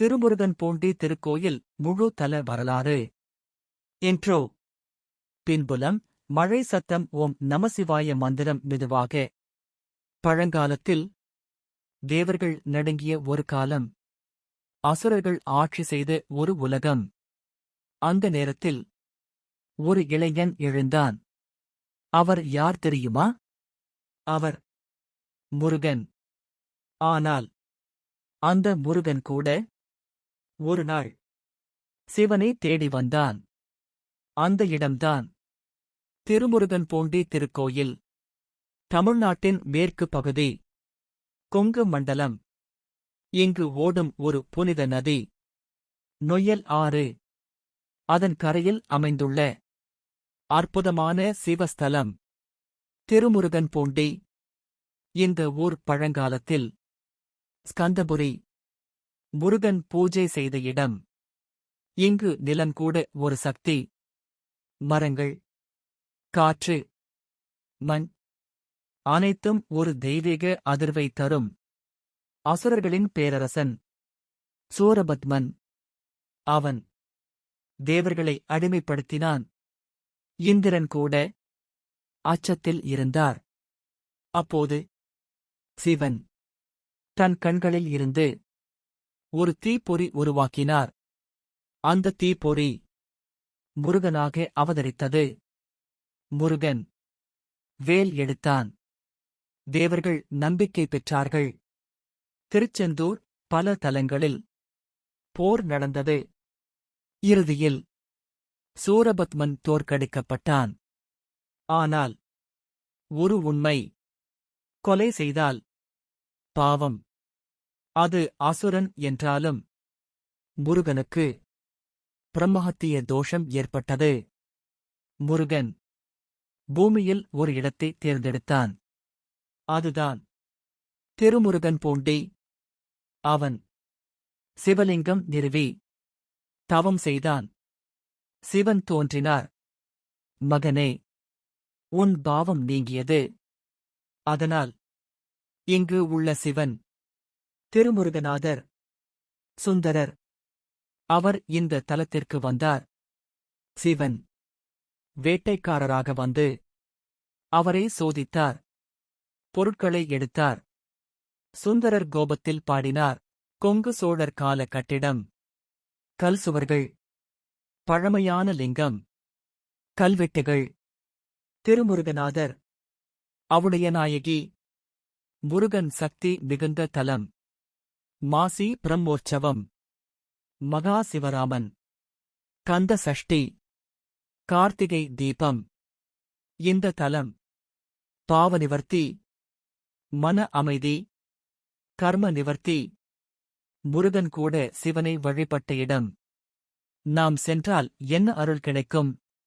திருமுருகன்பூண்டி திருக்கோயில் முழு தல வரலாறு. இன்ட்ரோ. பின்புலம். மழை சத்தம். ஓம் நமசிவாய மந்திரம் மெதுவாக. பழங்காலத்தில் தேவர்கள் நடுங்கிய ஒரு காலம். அசுரர்கள் ஆட்சி செய்த ஒரு உலகம். அந்த நேரத்தில் ஒரு இளைஞன் எழுந்தான். அவர் யார் தெரியுமா? அவர் முருகன். ஆனால் அந்த முருகன் கூட ஒரு நாள் சிவனை தேடி வந்தான். அந்த இடம்தான் திருமுருகன்பூண்டி திருக்கோயில். தமிழ்நாட்டின் மேற்கு பகுதி, கொங்கு மண்டலம். இங்கு ஓடும் ஒரு புனித நதி, நொய்யல் ஆறு. அதன் கரையில் அமைந்துள்ள அற்புதமான சிவஸ்தலம் திருமுருகன்பூண்டி. இந்த ஊர் பழங்காலத்தில் ஸ்கந்தபுரி, முருகன் பூஜை செய்த இடம். இங்கு நிலம் கூட ஒரு சக்தி. மரங்கள், காற்று, மண் அனைத்தும் ஒரு தெய்வீக அதிர்வை தரும். அசுரர்களின் பேரரசன் சூரபத்மன். அவன் தேவர்களை அடிமைப்படுத்தினான். இந்திரன் கூட அச்சத்தில் இருந்தார். அப்போது சிவன் தன் கண்களில் இருந்து ஒரு தீப்பொறி உருவாக்கினார். அந்த தீப்பொறி முருகனாக அவதரித்தது. முருகன் வேல் எடுத்தான். தேவர்கள் நம்பிக்கை பெற்றார்கள். திருச்செந்தூர், பல தலங்களில் போர் நடந்தது. இறுதியில் சூரபத்மன் தோற்கடிக்கப்பட்டான். ஆனால் ஒரு உண்மை: கொலை செய்தால் பாவம். அது அசுரன் என்றாலும் முருகனுக்கு பிரம்மஹத்திய தோஷம் ஏற்பட்டது. முருகன் பூமியில் ஒரு இடத்தை தேர்ந்தெடுத்தான். அதுதான் திருமுருகன்பூண்டி. அவன் சிவலிங்கம் நிறுவி தவம் செய்தான். சிவன் தோன்றினார். மகனே, உன் பாவம் நீங்கியது. அதனால் இங்கு உள்ள சிவன் திருமுருகநாதர். சுந்தரர். அவர் இந்த தலத்திற்கு வந்தார். சிவன் வேட்டைக்காரராக வந்து அவரை சோதித்தார். பொருட்களை எடுத்தார். சுந்தரர் கோபத்தில் பாடினார். கொங்கு சோழர் கால கட்டிடம். கல் சுவர்கள், பழமையான லிங்கம், கல்வெட்டுகள். திருமுருகநாதர், அவருடைய நாயகி. முருகன் சக்தி மிகுந்த தலம். மாசி பிரம்மோற்சவம், மகா சிவராமன், கந்த சஷ்டி, கார்த்திகை தீபம். இந்த தலம் பாவ நிவர்த்தி, மன அமைதி, கர்ம நிவர்த்தி. முருகன் கூட சிவனை வழிபட்ட இடம். நாம் சென்றால் என்ன அருள் கிடைக்கும்?